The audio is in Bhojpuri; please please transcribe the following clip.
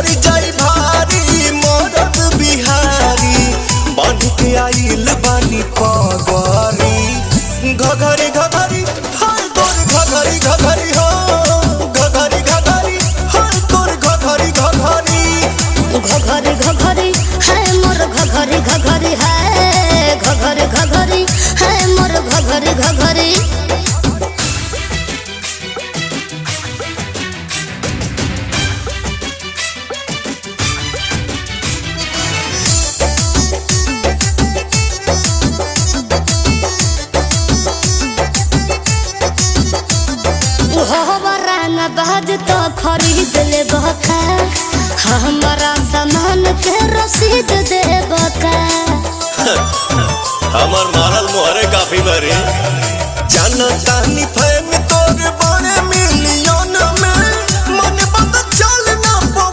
पड़ जाई भारी मरद बिहारी बन के आइल बानी पगरी घघरी घघरी हर तोर घघरी घघरी हो घघरी घघरी हर तोर घघरी घघरी घघरी घघरी है मोर घघरी घघरी है घघरी घघरी है मोर घघरी घघरी बाज तो खरीद ले बका हमारा सामान के रसीद दे बका हमार मारल मोहरे काफी बरे जाना तानी फैन तोर बड़े